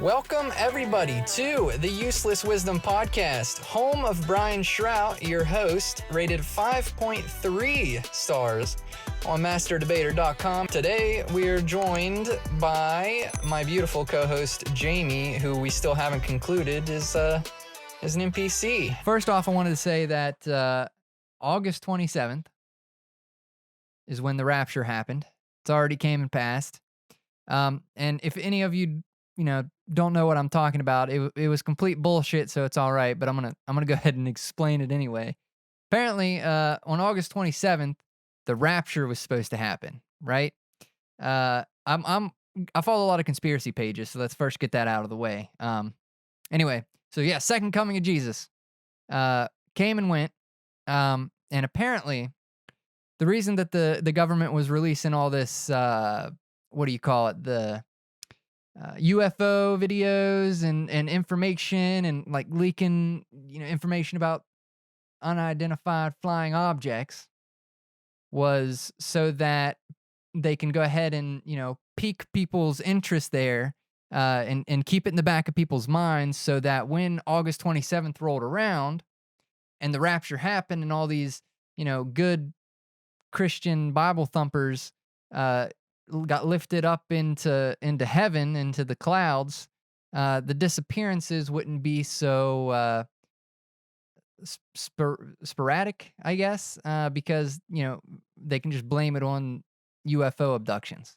Welcome, everybody, to the Useless Wisdom Podcast, home of Brian Shrout, your host, rated 5.3 stars on MasterDebater.com. Today, we are joined by my beautiful co-host, Jamie, who we still haven't concluded is an NPC. First off, I wanted to say that August 27th is when the rapture happened. It's already came and passed. And if any of you, don't know what I'm talking about, it was complete bullshit, so it's all right, but I'm gonna go ahead and explain it anyway. Apparently, on August 27th, the rapture was supposed to happen, right? I follow a lot of conspiracy pages, so let's first get that out of the way. Anyway, so yeah, second coming of Jesus came and went, and apparently, the reason that the government was releasing all this, what do you call it, the UFO videos and information and like leaking, information about unidentified flying objects was so that they can go ahead and, pique people's interest there and keep it in the back of people's minds so that when August 27th rolled around and the rapture happened and all these, good Christian Bible thumpers got lifted up into heaven, into the clouds, the disappearances wouldn't be so sporadic, I guess, because, they can just blame it on UFO abductions,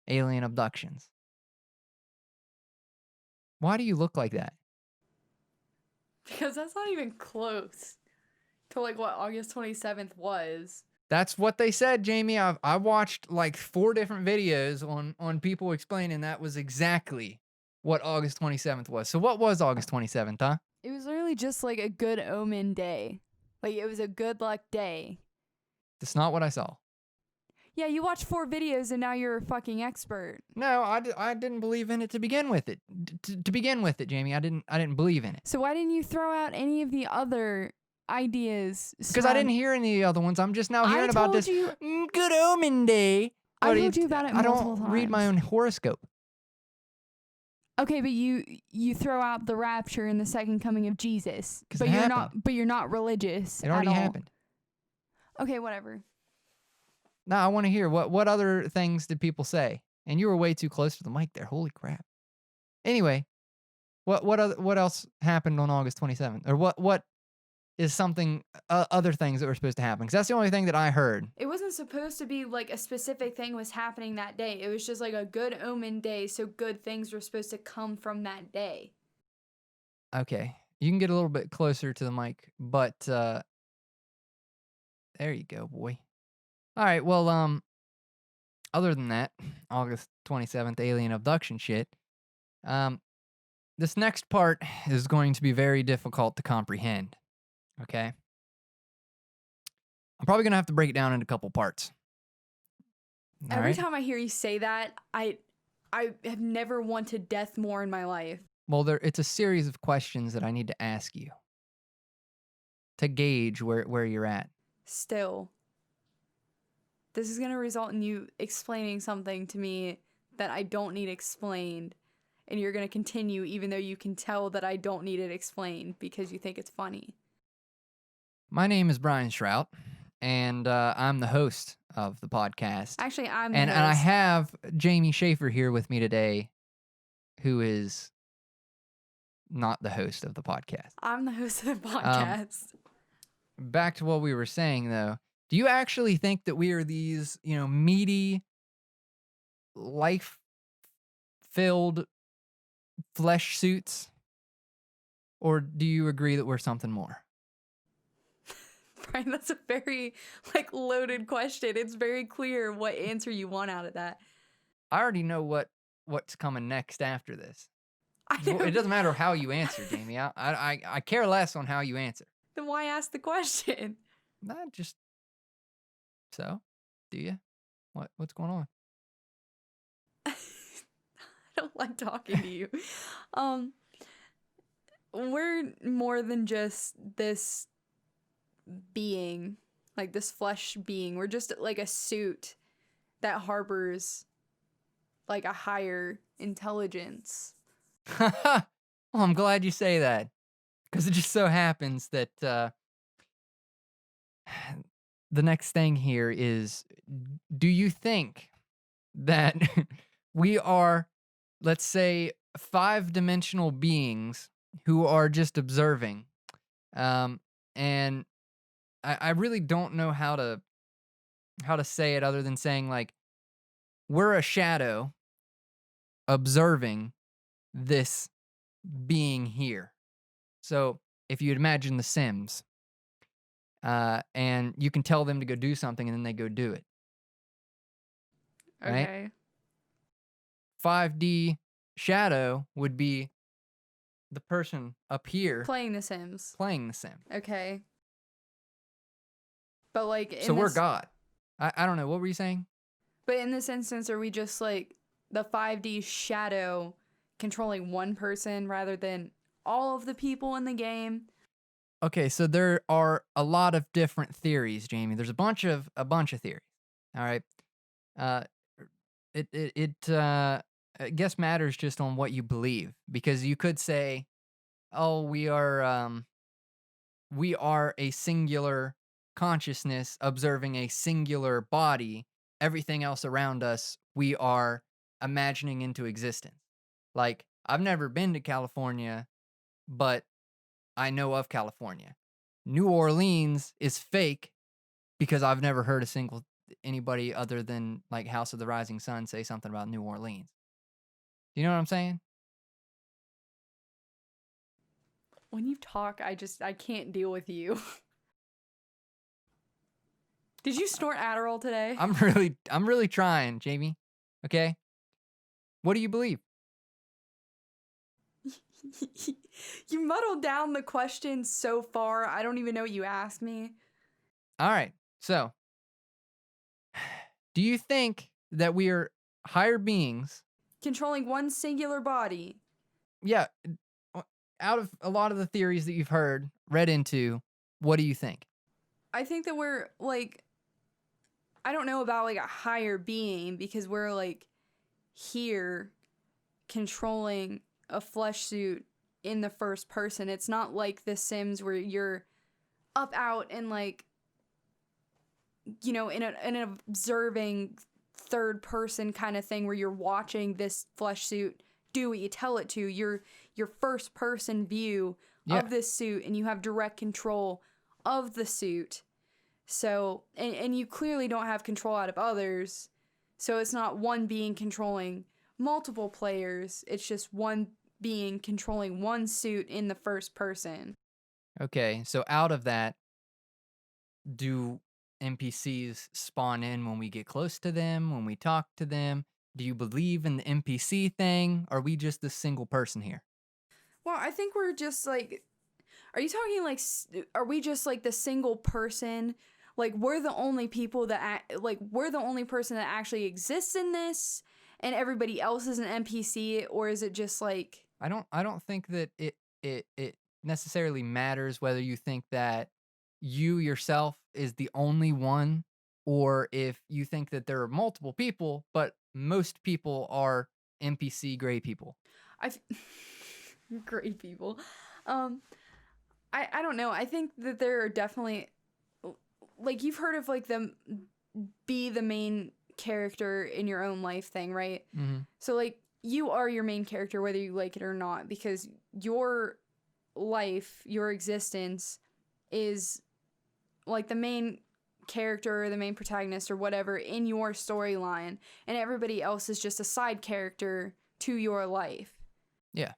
alien abductions. Why do you look like that? Because that's not even close to like what August 27th was. That's what they said, Jamie. I watched like 4 different videos on people explaining that was exactly what August 27th was. So what was August 27th, huh? It was literally just like a good omen day. Like it was a good luck day. That's not what I saw. Yeah, you watched 4 videos and now you're a fucking expert. No, I didn't believe in it to begin with it. To begin with it, Jamie, I didn't believe in it. So why didn't you throw out any of the other ideas? Because I didn't hear any of the other ones. I'm just now hearing about this good omen day. I told you about it multiple times. I don't read my own horoscope. Okay, but you throw out the rapture and the second coming of Jesus. But you're not religious. It already happened. Okay, whatever. No, I want to hear what other things did people say? And you were way too close to the mic there. Holy crap. Anyway, what else happened on August 27th? Or what is something other things that were supposed to happen? Because that's the only thing that I heard. It wasn't supposed to be like a specific thing was happening that day. It was just like a good omen day, so good things were supposed to come from that day. Okay. You can get a little bit closer to the mic, but there you go, boy. All right, well, other than that, August 27th alien abduction shit, this next part is going to be very difficult to comprehend, okay? I'm probably going to have to break it down into a couple parts. Every time I hear you say that, I have never wanted death more in my life. Well, it's a series of questions that I need to ask you to gauge where you're at. Still. This is going to result in you explaining something to me that I don't need explained. And you're going to continue even though you can tell that I don't need it explained because you think it's funny. My name is Brian Shrout, and I'm the host of the podcast. Actually, I'm the host. And I have Jamie Schaefer here with me today, who is not the host of the podcast. I'm the host of the podcast. Back to what we were saying, though. Do you actually think that we are these, meaty, life-filled flesh suits? Or do you agree that we're something more? Brian, that's a very, loaded question. It's very clear what answer you want out of that. I already know what's coming next after this. I know. It doesn't matter how you answer, Jamie. I care less on how you answer. Then why ask the question? Not just... So, do you? What's going on? I don't like talking to you. We're more than just this being, like this flesh being. We're just like a suit that harbors like a higher intelligence. Well, I'm glad you say that, because it just so happens that the next thing here is, do you think that we are, let's say, five-dimensional beings who are just observing? And I really don't know how to say it other than saying, like, we're a shadow observing this being here. So if you'd imagine The Sims, and you can tell them to go do something and then they go do it, right? Okay. 5D shadow would be the person up here Playing The Sims. playing the sim. Okay. But like in So we're this, God. I don't know. What were you saying? but in this instance, are we just like the 5D shadow controlling one person rather than all of the people in the game? Okay, so there are a lot of different theories, Jamie. There's a bunch of theories. All right. Uh, I guess matters just on what you believe, because you could say, oh, we are a singular consciousness observing a singular body. Everything else around us, we are imagining into existence. Like, I've never been to California, but I know of California. New Orleans is fake because I've never heard a single anybody other than like House of the Rising Sun say something about New Orleans. Do you know what I'm saying? When you talk, I can't deal with you. Did you snort Adderall today? I'm really trying, Jamie. Okay? What do you believe? You muddled down the question so far. I don't even know what you asked me. All right. So, do you think that we are higher beings? Controlling one singular body. Yeah. Out of a lot of the theories that you've heard, read into, what do you think? I think that we're like, I don't know about like a higher being because we're like here controlling a flesh suit in the first person. It's not like The Sims where you're up out and like, you know, in an observing third person kind of thing where you're watching this flesh suit do what you tell it to. Your first person view of this suit, and you have direct control of the suit. So, and you clearly don't have control out of others. So it's not one being controlling multiple players. It's just one being controlling one suit in the first person. Okay, so out of that, do NPCs spawn in when we get close to them, when we talk to them? Do you believe in the NPC thing? Are we just a single person here? Well, I think we're just like, are you talking like, are we just like the single person? Like we're the only people that we're the only person that actually exists in this, and everybody else is an NPC, or is it just like? I don't think that it necessarily matters whether you think that you yourself is the only one, or if you think that there are multiple people, but most people are NPC gray people. Great people. I don't know. I think that there are definitely, like, you've heard of like them be the main character in your own life thing, right? Mm-hmm. So like you are your main character whether you like it or not, because your life, your existence is like the main character or the main protagonist or whatever in your storyline, and everybody else is just a side character to your life. Yeah.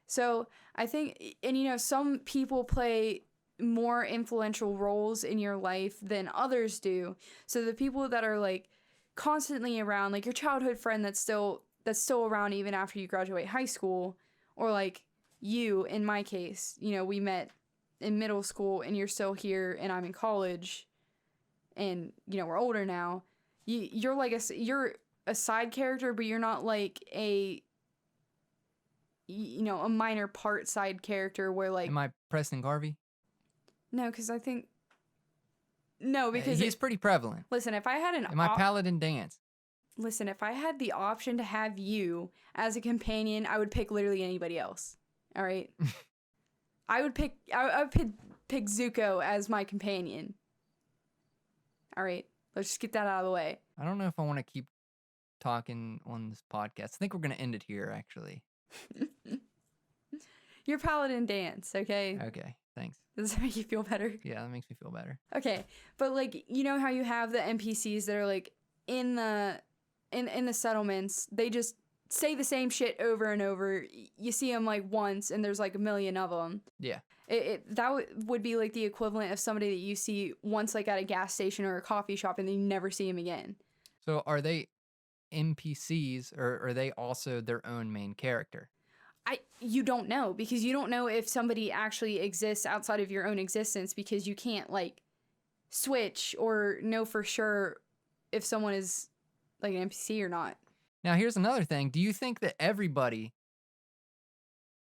So I think, and you know, some people play more influential roles in your life than others do. So the people that are like constantly around, like your childhood friend that's still around even after you graduate high school, or like you, in my case, you know, we met in middle school and you're still here and I'm in college and, you know, we're older now. You're like you're a side character, but you're not like a, you know, a minor part side character where like. Am I Preston Garvey? No, because I think. No, because he's pretty prevalent. Listen, if I had an. Am I Paladin Dance? Listen, if I had the option to have you as a companion, I would pick literally anybody else. All right? I would pick Zuko as my companion. All right? Let's just get that out of the way. I don't know if I want to keep talking on this podcast. I think we're going to end it here, actually. Your paladin dance, okay? Okay, thanks. Does that make you feel better? Yeah, that makes me feel better. Okay, but like, you know how you have the NPCs that are like in the settlements, they just say the same shit over and over. You see them like once, and there's like a million of them. Yeah. That would be like the equivalent of somebody that you see once like at a gas station or a coffee shop, and then you never see them again. So are they NPCs, or are they also their own main character? You don't know, because you don't know if somebody actually exists outside of your own existence, because you can't like switch or know for sure if someone is like an NPC or not. Now, here's another thing. Do you think that everybody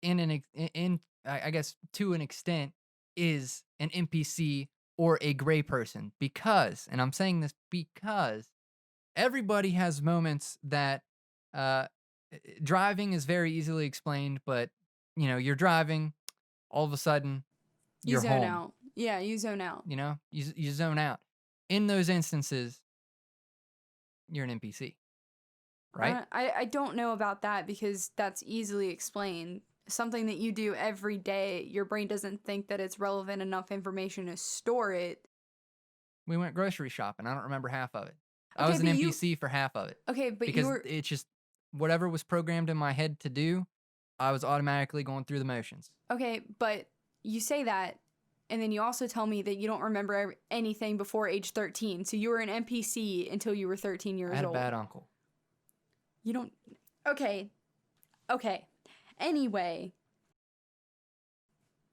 I guess to an extent is an NPC or a gray person? Because, and I'm saying this because everybody has moments that driving is very easily explained, but you know, you're driving, all of a sudden you're You zone home. out. Yeah, you zone out. You know, you zone out. In those instances, you're an NPC, right? I don't know about that, because that's easily explained. Something that you do every day, your brain doesn't think that it's relevant enough information to store it. We went grocery shopping. I don't remember half of it. I Okay, was an but NPC for half of it. Okay, but Because you were it's just whatever was programmed in my head to do, I was automatically going through the motions. okay, but you say that, and then you also tell me that you don't remember anything before age 13. So you were an NPC until you were 13 years I had a old. bad uncle. You don't. Okay. Anyway,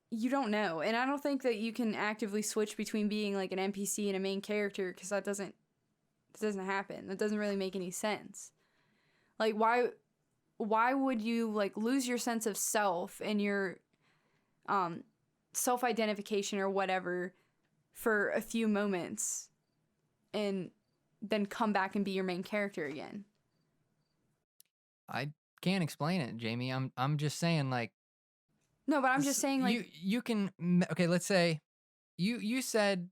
you don't know, and I don't think that you can actively switch between being like an NPC and a main character, because that doesn't happen. That doesn't really make any sense. Like, why would you like lose your sense of self and your self-identification or whatever for a few moments and then come back and be your main character again? I can't explain it, Jamie. I'm just saying, like. No, but I'm just saying, like, you can. Okay, let's say you said,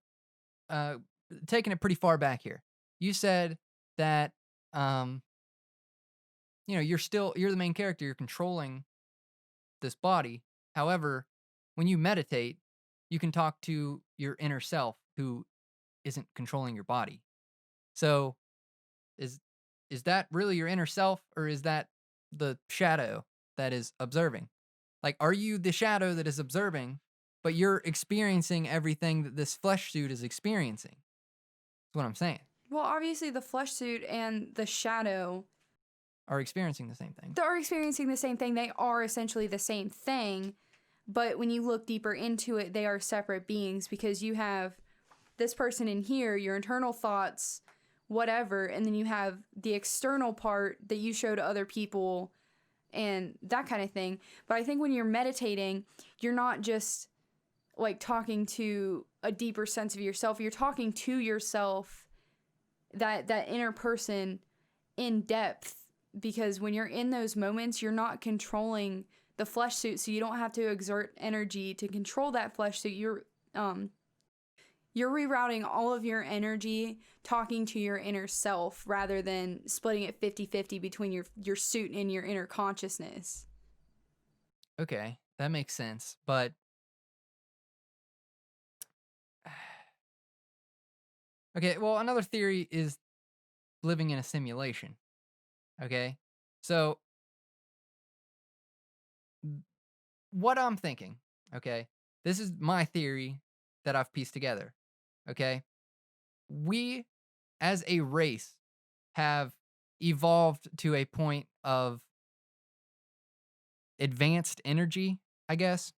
taking it pretty far back here. You said that you know, you're the main character. You're controlling this body. However, when you meditate, you can talk to your inner self who isn't controlling your body. So, is that really your inner self, or is that the shadow that is observing? Like, are you the shadow that is observing, but you're experiencing everything that this flesh suit is experiencing? That's what I'm saying. well, obviously the flesh suit and the shadow Are experiencing the same thing. they're experiencing the same thing. They are essentially the same thing, but when you look deeper into it, they are separate beings, because you have this person in here, your internal thoughts, whatever, and then you have the external part that you show to other people and that kind of thing. But I think when you're meditating, you're not just like talking to a deeper sense of yourself. You're talking to yourself, that inner person, in depth, because when you're in those moments, you're not controlling the flesh suit, so you don't have to exert energy to control that flesh suit. You're rerouting all of your energy talking to your inner self, rather than splitting it 50-50 between your suit and your inner consciousness. Okay, that makes sense. But okay, well, another theory is living in a simulation. Okay, so what I'm thinking, okay, this is my theory that I've pieced together. Okay, we as a race have evolved to a point of advanced energy, I guess.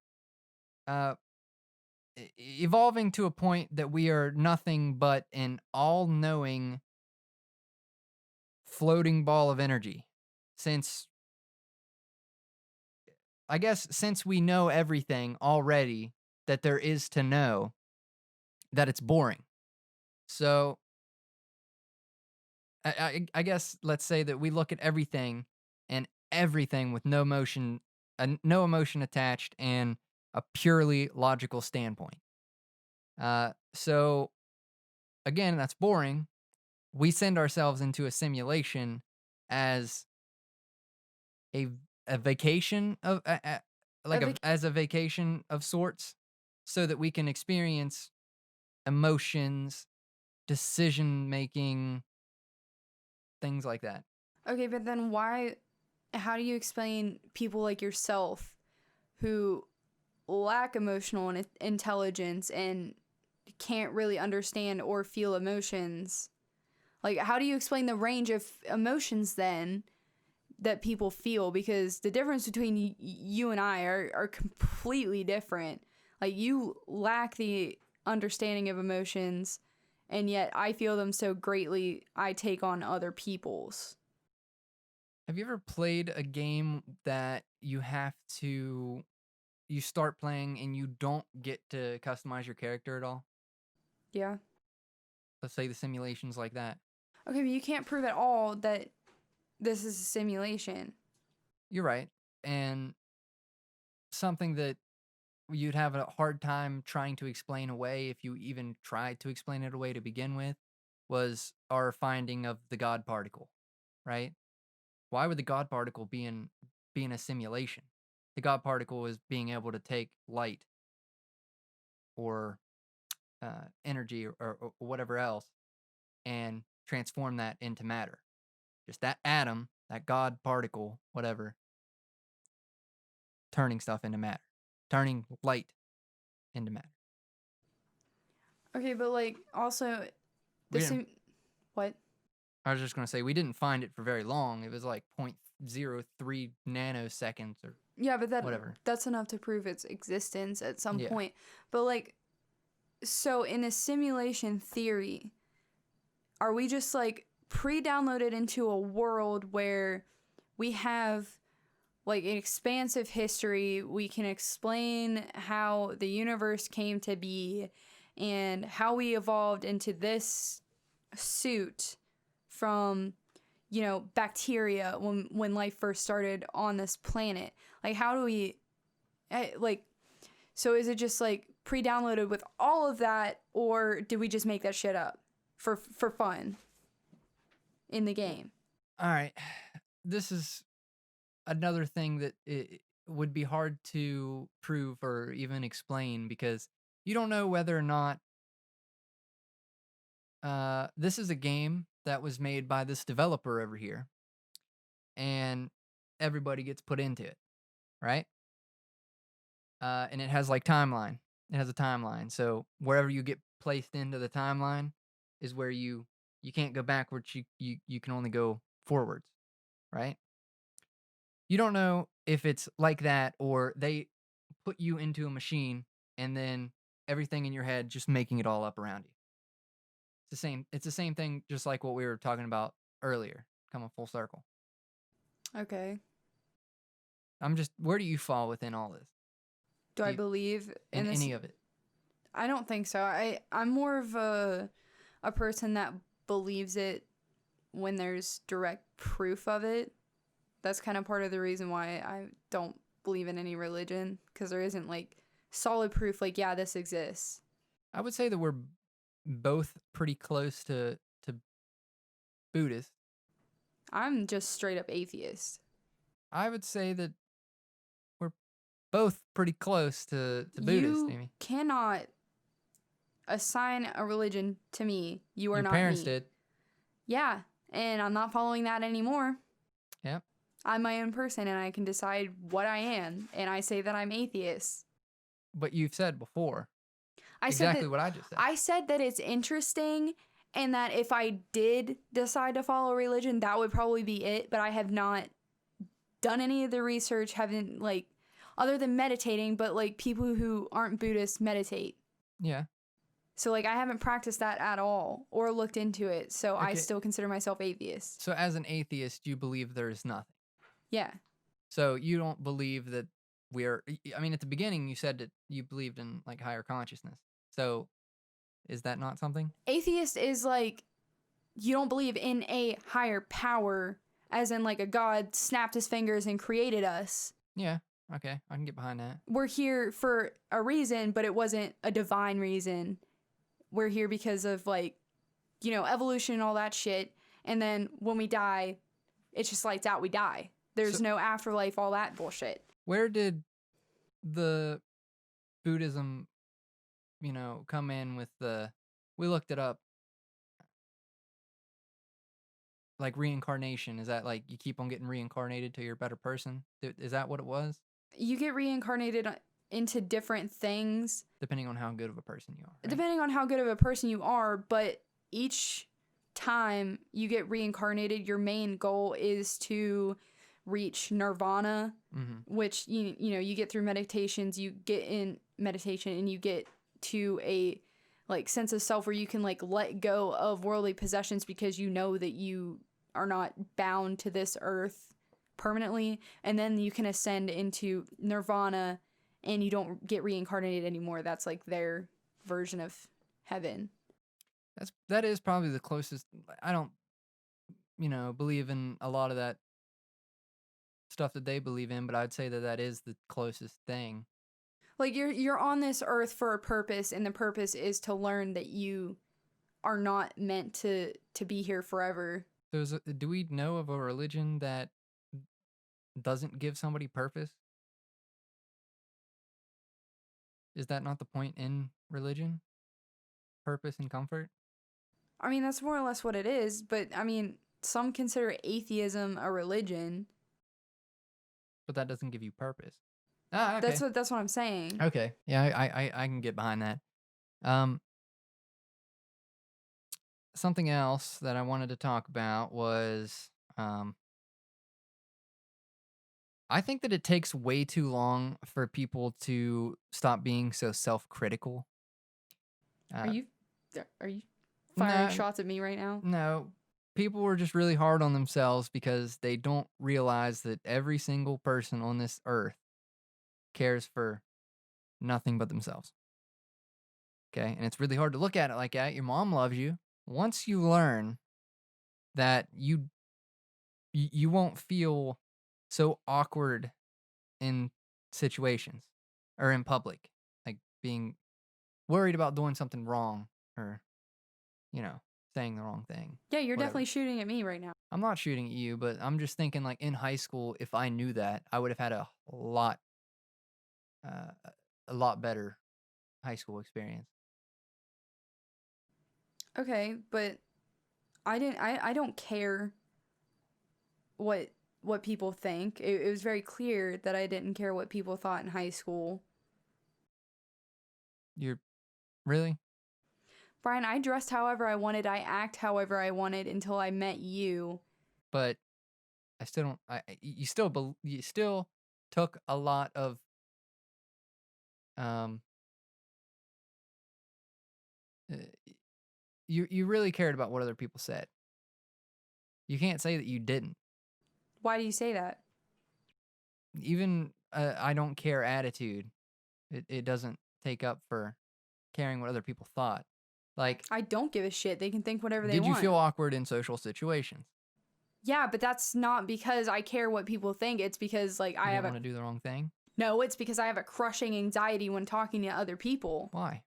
Evolving to a point that we are nothing but an all-knowing floating ball of energy. Since we know everything already that there is to know, that it's boring. So I guess let's say that we look at everything and everything with no emotion attached, and a purely logical standpoint. So again, that's boring. We send ourselves into a simulation as a a vacation of A like as a vacation of sorts, so that we can experience emotions, decision making, things like that. Okay, but then how do you explain people like yourself who lack emotional intelligence and can't really understand or feel emotions? Like, how do you explain the range of emotions then that people feel? Because the difference between you and I are completely different. Like, you lack the understanding of emotions, and yet I feel them so greatly, I take on other people's. Have you ever played a game that you start playing and you don't get to customize your character at all? Yeah. Let's say the simulation's like that. Okay, but you can't prove at all that this is a simulation. You're right. And something that you'd have a hard time trying to explain away, if you even tried to explain it away to begin with, was our finding of the God particle, right? Why would the God particle be in a simulation? The God particle is being able to take light or energy, or whatever else, and transform that into matter. Just that atom, that God particle, whatever, turning stuff into matter, turning light into matter. Okay, but like also We the didn't, what? I was just going to say, we didn't find it for very long. It was like 0.03 nanoseconds or Yeah, but whatever. that's enough to prove its existence at some Yeah. point. But like, so in a simulation theory, are we just like pre-downloaded into a world where we have like an expansive history? We can explain how the universe came to be and how we evolved into this suit from, bacteria when life first started on this planet. Like, how do we like, so is it just like pre-downloaded with all of that, or did we just make that shit up for fun in the game? All right. This is another thing that it would be hard to prove or even explain, because you don't know whether or not this is a game that was made by this developer over here, and everybody gets put into it, right? And it has like timeline. It has a timeline. So wherever you get placed into the timeline is where you can't go backwards. You can only go forwards, right? You don't know if it's like that, or they put you into a machine and then everything in your head just making it all up around you. It's the same thing, just like what we were talking about earlier. Coming full circle. Okay. Where do you fall within all this? Do I believe In this? any of it? I don't think so. I'm more of a person that believes it when there's direct proof of it. That's kind of part of the reason why I don't believe in any religion, because there isn't like solid proof like, yeah, this exists. I would say that we're both pretty close to Buddhist. I'm just straight up atheist. I would say that we're both pretty close to Buddhist, You Amy. cannot assign a religion to me. You are Your not parents me. did. Yeah, and I'm not following that anymore. Yep. I'm my own person, and I can decide what I am, and I say that I'm atheist. But you've said before I exactly said that, what I just said. I said that it's interesting, and that if I did decide to follow religion, that would probably be it, but I have not done any of the research, haven't, like, other than meditating, but, like, people who aren't Buddhists meditate. Yeah. So, like, I haven't practiced that at all or looked into it, so I Okay. still consider myself atheist. So as an atheist, you believe there is nothing. Yeah. So you don't believe that I mean, at the beginning, you said that you believed in, like, higher consciousness. So is that not something? Atheist is, like, you don't believe in a higher power, as in like a god snapped his fingers and created us. Yeah. Okay. I can get behind that. We're here for a reason, but it wasn't a divine reason. We're here because of like, you know, evolution and all that shit. And then when we die, it's just lights out, we die. There's no afterlife, all that bullshit. Where did the Buddhism, you know, come in with we looked it up, like reincarnation? Is that like you keep on getting reincarnated till you're a better person? Is that what it was? You get reincarnated into different things. Depending on how good of a person you are. Right? Depending on how good of a person you are, but each time you get reincarnated, your main goal is to reach nirvana, which you know you get through meditations. You get in meditation and you get to a like sense of self where you can like let go of worldly possessions because you know that you are not bound to this earth permanently, and then you can ascend into nirvana and you don't get reincarnated anymore. That's like their version of heaven. That is probably the closest. I don't, you know, believe in a lot of that stuff that they believe in, but I'd say that is the closest thing. Like you're on this earth for a purpose, and the purpose is to learn that you are not meant to be here forever. Do we know of a religion that doesn't give somebody purpose? Is that not the point in religion? Purpose and comfort? I mean, that's more or less what it is, but I mean, some consider atheism a religion. But that doesn't give you purpose. Ah, okay. That's what I'm saying. Okay. Yeah, I can get behind that. Something else that I wanted to talk about was I think that it takes way too long for people to stop being so self-critical. Are you firing No. shots at me right now? No, people were just really hard on themselves because they don't realize that every single person on this earth cares for nothing but themselves. Okay? And it's really hard to look at it like that. Your mom loves you. Once you learn that you won't feel so awkward in situations or in public, like being worried about doing something wrong or, you know, saying the wrong thing. Yeah, you're Whatever. definitely shooting at me right now. I'm not shooting at you, but I'm just thinking like in high school, if I knew that, I would have had a lot better high school experience. Okay, but I don't care what people think. It was very clear that I didn't care what people thought in high school. You're really? Brian, I dressed however I wanted, I act however I wanted until I met you. But I still don't. You still took a lot of you really cared about what other people said. You can't say that you didn't. Why do you say that? Even I don't care attitude, it doesn't take up for caring what other people thought. Like, I don't give a shit. They can think whatever they did you want. feel awkward in social situations? Yeah, but that's not because I care what people think. It's because like I didn't want to do the wrong thing. No, it's because I have a crushing anxiety when talking to other people. Why?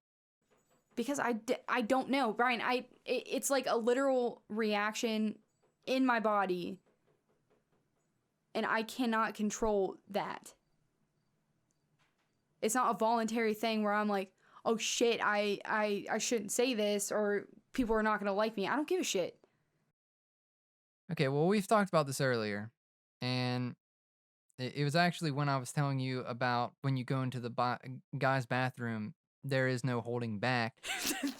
Because I don't know, Brian. It's like a literal reaction in my body, and I cannot control that. It's not a voluntary thing where I'm like, oh shit, I shouldn't say this or people are not gonna like me. I don't give a shit. Okay, well, we've talked about this earlier, and it was actually when I was telling you about when you go into the guy's bathroom, there is no holding back.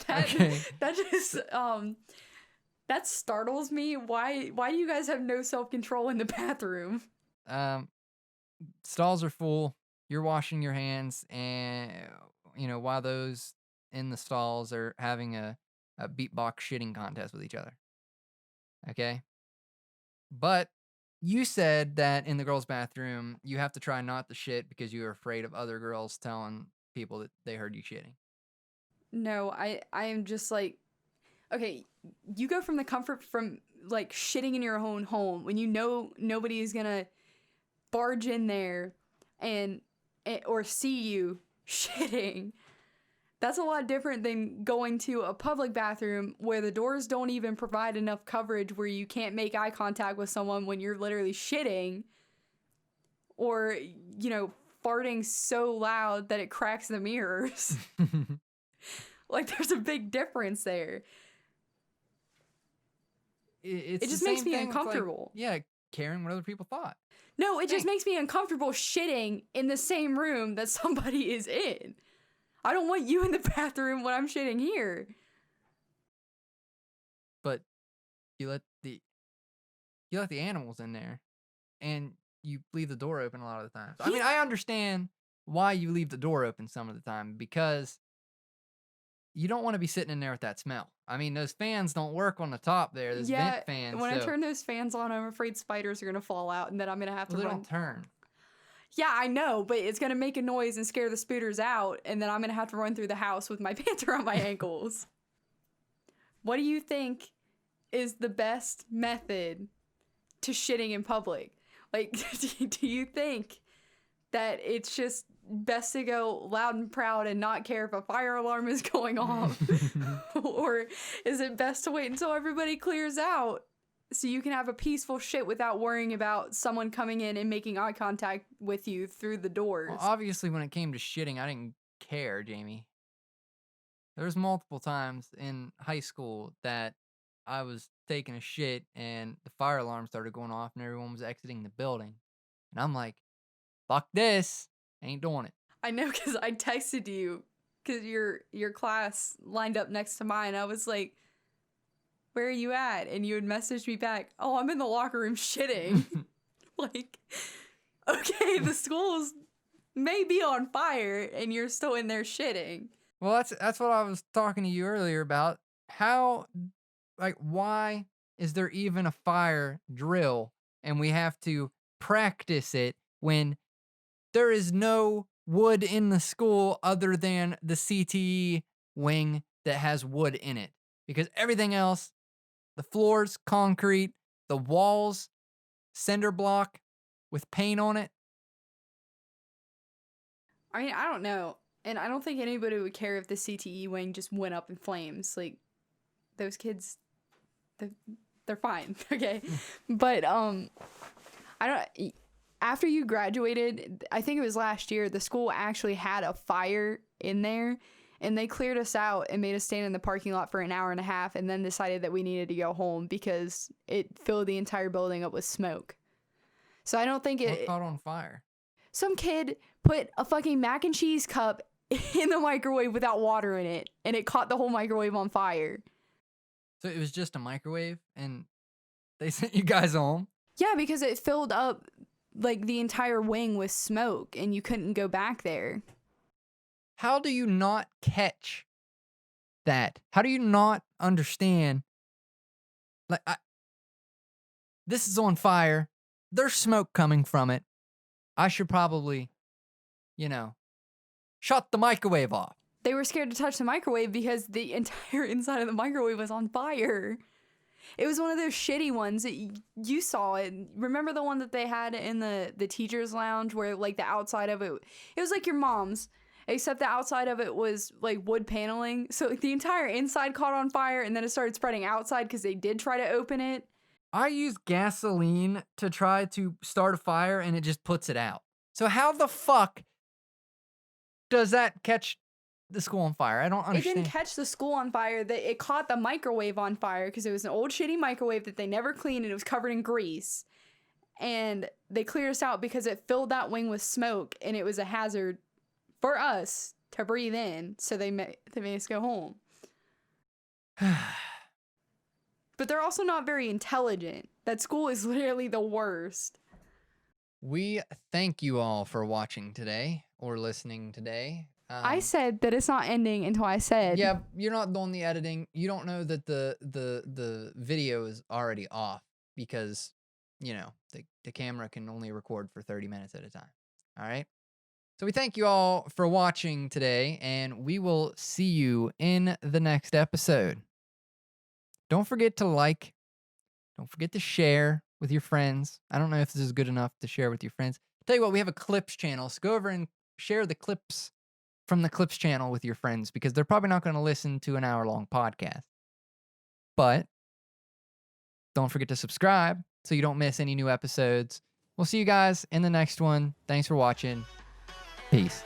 That just that startles me. Why do you guys have no self-control in the bathroom? Stalls are full. You're washing your hands, and you know, while those in the stalls are having a beatbox shitting contest with each other. Okay? But you said that in the girls' bathroom, you have to try not to shit because you're afraid of other girls telling people that they heard you shitting. No, I am just like, okay, you go from the comfort from like shitting in your own home when you know nobody is gonna barge in there and or see you shitting. That's a lot different than going to a public bathroom where the doors don't even provide enough coverage where you can't make eye contact with someone when you're literally shitting, or, you know, farting so loud that it cracks the mirrors. Like, there's a big difference there. It just makes me uncomfortable. Yeah, caring what other people thought. No, it just makes me uncomfortable shitting in the same room that somebody is in. I don't want you in the bathroom when I'm shitting here. But you let the animals in there, and you leave the door open a lot of the time. I mean, I understand why you leave the door open some of the time, because you don't want to be sitting in there with that smell. I mean, those fans don't work on the top there. Those vent fans. When I turn those fans on, I'm afraid spiders are gonna fall out, and then I'm gonna have to They run. don't turn. Yeah, I know, but it's gonna make a noise and scare the spooters out, and then I'm gonna have to run through the house with my pants around my ankles. What do you think is the best method to shitting in public? Like, do you think that it's just best to go loud and proud and not care if a fire alarm is going off? Or is it best to wait until everybody clears out so you can have a peaceful shit without worrying about someone coming in and making eye contact with you through the doors? Well, obviously, when it came to shitting, I didn't care, Jamie. There was multiple times in high school that I was taking a shit and the fire alarm started going off and everyone was exiting the building. And I'm like, fuck this. Ain't doing it. I know, because I texted you because your class lined up next to mine. I was like, where are you at? And you had messaged me back, oh, I'm in the locker room shitting. Like, okay, the schools may be on fire and you're still in there shitting. Well, that's what I was talking to you earlier about. How, like, why is there even a fire drill and we have to practice it when there is no wood in the school other than the CTE wing that has wood in it? Because everything else, the floors, concrete, the walls, cinder block with paint on it. I mean, I don't know. And I don't think anybody would care if the CTE wing just went up in flames. Like, those kids, they're fine, okay? But, after you graduated, I think it was last year, the school actually had a fire in there, and they cleared us out and made us stand in the parking lot for an hour and a half, and then decided that we needed to go home because it filled the entire building up with smoke. So I don't think What caught on fire? Some kid put a fucking mac and cheese cup in the microwave without water in it, and it caught the whole microwave on fire. So it was just a microwave, and they sent you guys home? Yeah, because it filled up like the entire wing with smoke, and you couldn't go back there. How do you not catch that? How do you not understand? Like, this is on fire. There's smoke coming from it. I should probably, shut the microwave off. They were scared to touch the microwave because the entire inside of the microwave was on fire. It was one of those shitty ones that you saw it. Remember the one that they had in the teacher's lounge where like the outside of it was like your mom's, except the outside of it was like wood paneling. So like, the entire inside caught on fire, and then it started spreading outside because they did try to open it. I use gasoline to try to start a fire and it just puts it out. So how the fuck does that catch the school on fire? I don't understand. It didn't catch the school on fire. It caught the microwave on fire because it was an old shitty microwave that they never cleaned, and it was covered in grease. And they cleared us out because it filled that wing with smoke, and it was a hazard for us to breathe in. So they made us go home. But they're also not very intelligent. That school is literally the worst. We thank you all for watching today or listening today. I said that it's not ending until I said. Yeah, you're not doing the editing. You don't know that the video is already off because, the camera can only record for 30 minutes at a time. All right? So we thank you all for watching today, and we will see you in the next episode. Don't forget to like. Don't forget to share with your friends. I don't know if this is good enough to share with your friends. Tell you what, we have a clips channel. So go over and share the clips from the clips channel with your friends because they're probably not going to listen to an hour-long podcast. But don't forget to subscribe so you don't miss any new episodes. We'll see you guys in the next one. Thanks for watching. Peace.